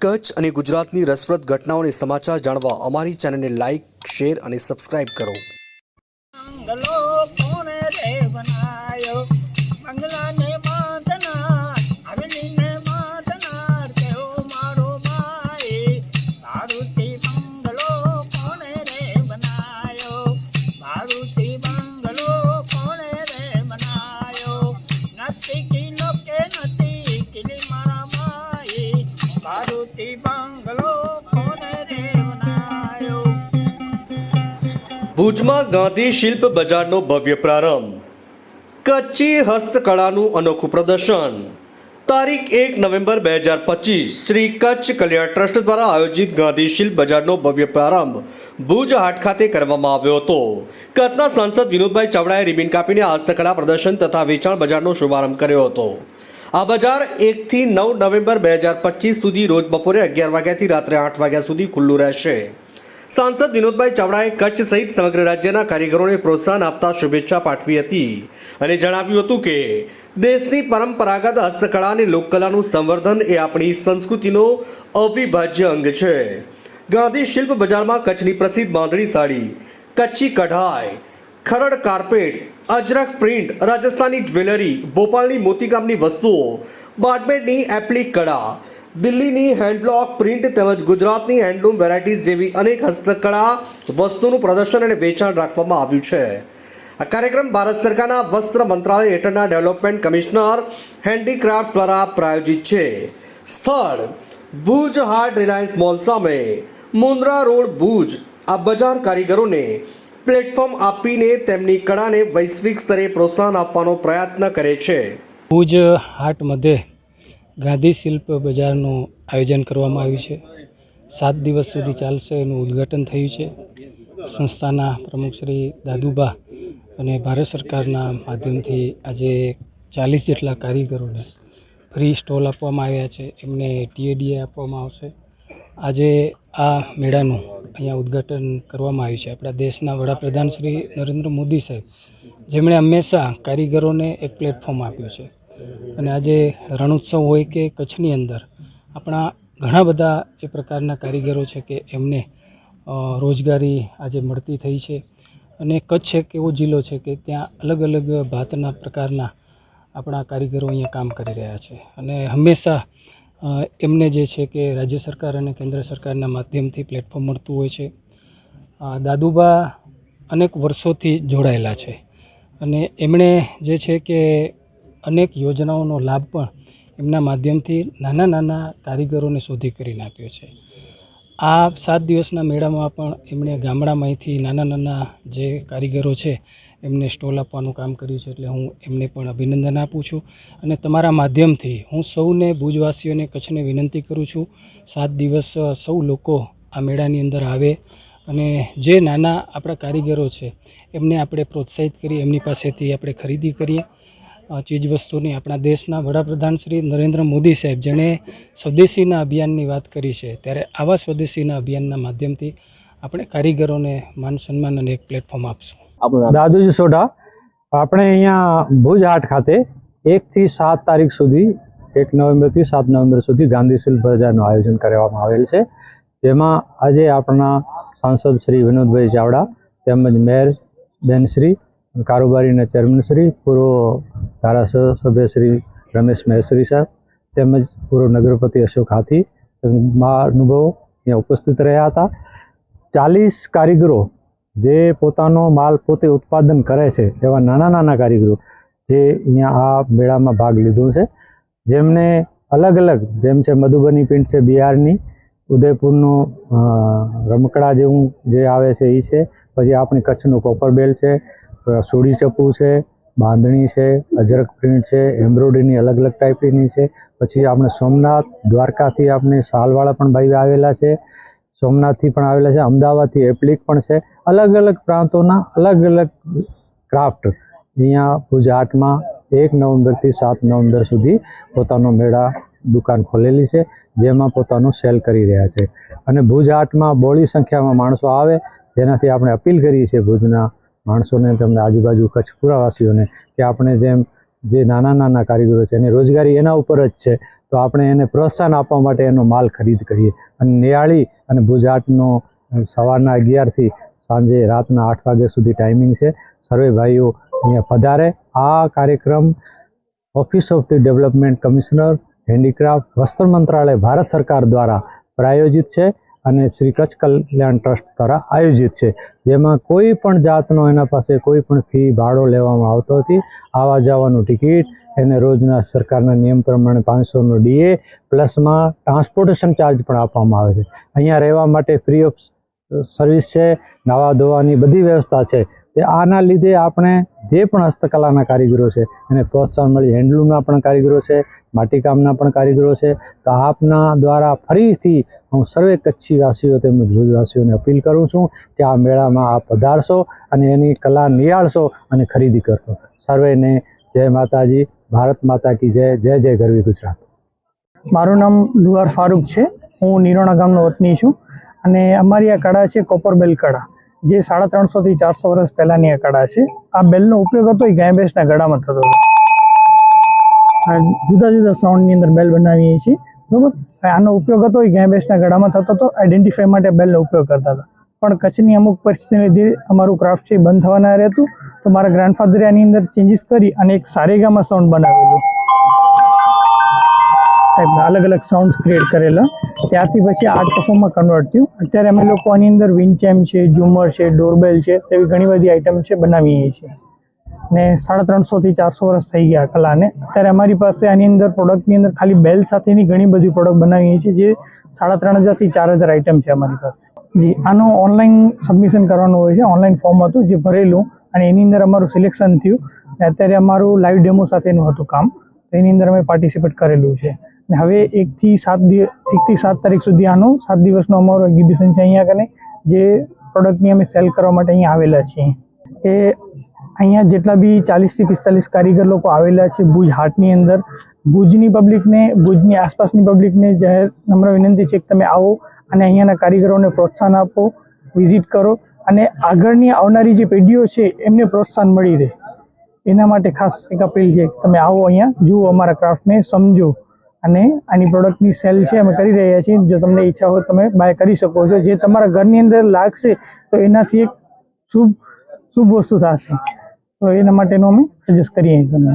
કચ્છ અને ગુજરાતની રસપ્રદ ઘટનાઓને સમાચાર જાણવા અમારી ચેનલને લાઇક, શેર અને સબસ્ક્રાઇબ કરો। બંગલો કોણે રે બનાયો, બંગલાને બાંધનાર, હવેલીને બાંધનાર, કેવો મારો ભાઈ, મારુતિ બંગલો કોણે રે બનાયો, મારુતિ બંગલો કોણે રે બનાયો, નથી કિલો કે નથી કિલી મારા ભાઈ, મારુતિ બંગલો કોણે રે બનાયો। ભુજમાં ગાંધી શિલ્પ બજારનો ભવ્ય પ્રારંભ। કચ્છી હસ્તકળાનું અનોખું પ્રદર્શન। તારીખ 1 નવેમ્બર 2025 શ્રી કચ્છ કલ્યાણ ટ્રસ્ટ દ્વારા આયોજિત ગાંધી શિલ્પ બજારનો ભવ્ય પ્રારંભ ભુજ હાટ ખાતે કરવામાં આવ્યો હતો। કચ્છના સાંસદ વિનોદભાઈ ચાવડાએ રિબિન કાપીને હસ્તકળા પ્રદર્શન તથા વેચાણ બજારનો શુભારંભ કર્યો હતો। આ બજાર 1 થી 9 નવેમ્બર 2025 સુધી રોજ બપોરે 11 વાગ્યાથી રાત્રે 8 વાગ્યા સુધી ખુલ્લું રહેશે। सांसद विनोदभाई चावड़ाए कच्छ सहित समग्र राज्यना कारीगरों ने प्रोत्साहन आपता शुभेच्छा पाठवी हती अने जणाव्युं हतुं के देशनी परंपरागत हस्तकला अने लोककलानुं संवर्धन ए आपणी संस्कृतिनो अविभाज्य अंग छे। गांधी शिल्प बजारमां कच्छनी प्रसिद्ध बांधणी साड़ी, कच्छी कढ़ाई, Kharad carpet, Ajrak print, Rajasthani jewellery, भोपालनी मोतीकामनी वस्तुओं, बाड़मेरनी एप्लिक कला, दिल्लीनी हेन्डब्लॉक प्रिंट તેમજ ગુજરાતની હેન્ડલૂમ વેરાયટીઝ જેવી અનેક હસ્તકળા વસ્તુઓનું પ્રદર્શન અને વેચાણ રાખવામાં આવ્યું છે। આ કાર્યક્રમ ભારત સરકારના વસ્ત્ર મંત્રાલય હેઠળના ડેવલપમેન્ટ કમિશનર હેન્ડીક્રાફ્ટ દ્વારા પ્રાયોજિત છે। સ્થળ ભુજ હાટ રિલાયન્સ મોલ સામે, મુન્દ્રા રોડ, ભુજ। આ બજાર કારીગરોને પ્લેટફોર્મ આપીને તેમની કળાને વૈશ્વિક સ્તરે પ્રોત્સાહન આપવાનો પ્રયત્ન કરે છે। ભુજ હાટ મધ્યે ગાંધી શિલ્પ બજારનું આયોજન કરવામાં આવ્યું છે। 7 દિવસ સુધી ચાલશે એનું ઉદ્ઘાટન થયું છે। સંસ્થાના પ્રમુખ શ્રી દાદુબા અને ભારત સરકારના માધ્યમથી આજે 40 જેટલા કારીગરોને ફ્રી સ્ટોલ આપવામાં આવ્યા છે, એમને ટીએડીએ આપવામાં આવશે। આજે આ મેળાનું અહીંયા ઉદ્ઘાટન કરવામાં આવ્યું છે આપણા દેશના વડાપ્રધાન શ્રી નરેન્દ્ર મોદી સાહેબ, જેમણે હંમેશા કારીગરોને એક પ્લેટફોર્મ આપ્યું છે। અને આજે રણોત્સવ હોય કે કચ્છની અંદર આપણા ઘણા બધા એ પ્રકારના કારીગરો છે કે એમને રોજગારી આજે મળતી થઈ છે। અને કચ્છ એક એવો જિલ્લો છે કે ત્યાં અલગ અલગ ભાતના પ્રકારના આપણા કારીગરો અહીંયા કામ કરી રહ્યા છે। અને હંમેશા એમને જે છે કે રાજ્ય સરકાર અને કેન્દ્ર સરકારના માધ્યમથી પ્લેટફોર્મ મળતું હોય છે। દાદુબા અનેક વર્ષોથી જોડાયેલા છે અને એમણે જે છે કે અનેક યોજનાઓનો લાભ પણ એમના માધ્યમથી નાના નાના કારીગરોને શોધી કરીને આપ્યો છે। આ 7 દિવસના મેળામાં પણ એમણે ગામડામાંથી નાના નાના જે કારીગરો છે એમને સ્ટોલ આપવાનું કામ કર્યું છે, એટલે હું એમને પણ અભિનંદન આપું છું। અને તમારા માધ્યમથી હું સૌને ભુજવાસીઓને કચ્છને વિનંતી કરું છું, 7 દિવસ સૌ લોકો આ મેળાની અંદર આવે અને જે નાના આપણા કારીગરો છે એમને આપણે પ્રોત્સાહિત કરીએ, એમની પાસેથી આપણે ખરીદી કરીએ ચીજવસ્તુની। આપણા દેશના વડાપ્રધાન શ્રી નરેન્દ્ર મોદી સાહેબ જેણે સ્વદેશીના અભિયાનની વાત કરી છે, ત્યારે આવા સ્વદેશીના અભિયાનના માધ્યમથી આપણે કારીગરોને માન સન્માન અને એક પ્લેટફોર્મ આપશું। દાદુજી સોઢા આપણે અહીંયા ભુજ હાટ ખાતે 1 થી 7 તારીખ સુધી 1 નવેમ્બરથી 7 નવેમ્બર સુધી ગાંધી શિલ્પ બજારનું આયોજન કરવામાં આવેલ છે, જેમાં આજે આપણા સાંસદ શ્રી વિનોદભાઈ ચાવડા તેમજ મેયર બેનશ્રી, કારોબારીના ચેરમેન શ્રી, પૂર્વ ધારાસભ્ય શ્રી રમેશ મહેશ્વરી સાહેબ તેમજ પૂર્વ નગરપતિ અશોક હાથી મહાનુભાવો અહીંયા ઉપસ્થિત રહ્યા હતા। 40 કારીગરો જે પોતાનો માલ પોતે ઉત્પાદન કરે છે એવા નાના નાના કારીગરો જે અહીંયા આ મેળામાં ભાગ લીધો છે, જેમને અલગ અલગ જેમ છે મધુબની પિંડ છે બિહારની, ઉદયપુરનું રમકડા જેવું જે આવે છે એ છે, પછી આપણી કચ્છનું કોપરબેલ છે, સોડી ચપ્પુ છે, બાંધણી છે, અજરક પ્રિન્ટ છે, એમ્બ્રોઇડરીની અલગ અલગ ટાઈપની છે, પછી આપણે સોમનાથ દ્વારકાથી આપણે શાલવાળા પણ ભાઈ આવેલા છે, સોમનાથથી પણ આવેલા છે, અમદાવાદથી એપ્લિક પણ છે। અલગ અલગ પ્રાંતોના અલગ અલગ ક્રાફ્ટ અહીંયા ભુજ હાટમાં 1 નવેમ્બરથી 7 નવેમ્બર સુધી પોતાનો મેળા દુકાન ખોલેલી છે, જેમાં પોતાનું સેલ કરી રહ્યા છે। અને ભુજ હાટમાં બહોળી સંખ્યામાં માણસો આવે, જેનાથી આપણે અપીલ કરીએ છીએ ભુજના માણસોને, તમને આજુબાજુ કચ્છપુરાવાસીઓને કે આપણે જેમ જે નાના નાના કારીગરો છે એની રોજગારી એના ઉપર જ છે, તો આપણે એને પ્રોત્સાહન આપવા માટે એનો માલ ખરીદ કરીએ. અને નિયાળી અને ભુજ હાટનો સવારના 11થી સાંજે રાતના 8 વાગ્યા સુધી ટાઈમિંગ છે. સર્વે ભાઈઓ અહીંયા પધારે. આ કાર્યક્રમ office of the development commissioner handicraft વસ્ત્ર મંત્રાલય ભારત સરકાર દ્વારા પ્રાયોજિત છે અને શ્રી કચ્છ કલ્યાણ ટ્રસ્ટ દ્વારા આયોજિત છે, જેમાં કોઈ પણ જાતનો એના પાસે કોઈ પણ ફી ભાડો લેવામાં આવતો નથી. આવવા જવાનું ટિકિટ એને રોજના સરકારના નિયમ પ્રમાણે 500નો DA પ્લસમાં ટ્રાન્સપોર્ટેશન ચાર્જ પણ આપવામાં આવે છે. અહીંયા રહેવા માટે ફ્રી ઓફ સર્વિસ છે, નાવા ધોવાની બધી વ્યવસ્થા છે. તે આના લીધે આપણે જે પણ હસ્તકલાના કારીગરો છે એને પ્રોત્સાહન મળી. હેન્ડલૂમના પણ કારીગરો છે, માટીકામના પણ કારીગરો છે. તો આપના દ્વારા ફરીથી હું સર્વે કચ્છીવાસીઓ તેમજ ભુજવાસીઓને અપીલ કરું છું કે આ મેળામાં આપ પધારશો અને એની કલા નિહાળશો અને ખરીદી કરશો. સર્વેને જય માતાજી. ભારત માતા કી જય. જય જય ગરવી ગુજરાત. મારું નામ લુહાર ફારૂક છે. હું નિરોણા ગામનો વતની છું અને અમારી આ કળા છે કોપર બેલ કળા, જે 350 થી 400 વર્ષ પહેલાંની આ કળા છે. આ બેલનો ઉપયોગ હતો એ ગાય ભેંસના ગળામાં થતો હતો. આ જુદા જુદા સાઉન્ડની અંદર બેલ બનાવીએ છીએ, બરાબર. આનો ઉપયોગ હતો એ ગાય ભેંસના ગળામાં થતો હતો. આઈડેન્ટિફાઈ માટે બેલનો ઉપયોગ કરતા હતા. પણ કચ્છની અમુક પરિસ્થિતિને લીધે અમારું ક્રાફ્ટ છે એ બંધ થવાના રહેતું. તો મારા ગ્રાન્ડફાધરે આની અંદર ચેન્જીસ કરી અને એક સારેગામા સાઉન્ડ બનાવેલું, ટાઈપના અલગ અલગ સાઉન્ડ્સ ક્રિએટ કરેલા. ત્યારથી પછી આર્ટ પરફોર્મમાં કન્વર્ટ થયું. અત્યારે અમે લોકો આની અંદર વિન્ડચેમ છે, ઝુમર છે, ડોરબેલ છે, તેવી ઘણી બધી આઇટમ છે બનાવીએ છીએ. ને 350 થી 400 વર્ષ થઈ ગયા કલાને. અત્યારે અમારી પાસે આની અંદર પ્રોડક્ટની અંદર ખાલી બેલ સાથેની ઘણી બધી પ્રોડક્ટ બનાવીએ છીએ, જે 3500 થી 4000 આઇટમ છે અમારી પાસે. જી, આનો ઓનલાઈન સબમિશન કરવાનું હોય છે. ઓનલાઈન ફોર્મ હતું જે ભરેલું અને એની અંદર અમારું સિલેક્શન થયું. અત્યારે અમારું લાઈવ ડેમો સાથેનું હતું કામ, તો એની અંદર અમે પાર્ટિસિપેટ કરેલું છે. ને હવે 1 થી 7 તારીખ સુધી આનું 7 દિવસનું અમારું એક્ઝિબિશન છે અહીંયા કને, જે પ્રોડક્ટની અમે સેલ કરવા માટે અહીંયા આવેલા છીએ. એ અહીંયા જેટલા બી 40 થી 45 કારીગર લોકો આવેલા છે ભુજ હાટની અંદર. ભુજની પબ્લિકને, ભુજની આસપાસની પબ્લિકને જાહેર નમ્ર વિનંતી છે કે તમે આવો અને અહીંયાના કારીગરોને પ્રોત્સાહન આપો, વિઝિટ કરો અને આગળની આવનારી જે પેઢીઓ છે એમને પ્રોત્સાહન મળી રહે, એના માટે ખાસ એક અપીલ છે. તમે આવો અહીંયા, જુઓ અમારા ક્રાફ્ટને, સમજો અને આની પ્રોડક્ટની સેલ છે અમે કરી રહ્યા છીએ. જો તમને ઈચ્છા હોય તમે બાય કરી શકો છો. જે તમારા ઘરની અંદર લાગશે તો એનાથી એક શુભ વસ્તુ થશે. તો એના માટેનું અમે સજેસ્ટ કરીએ છીએ તમને.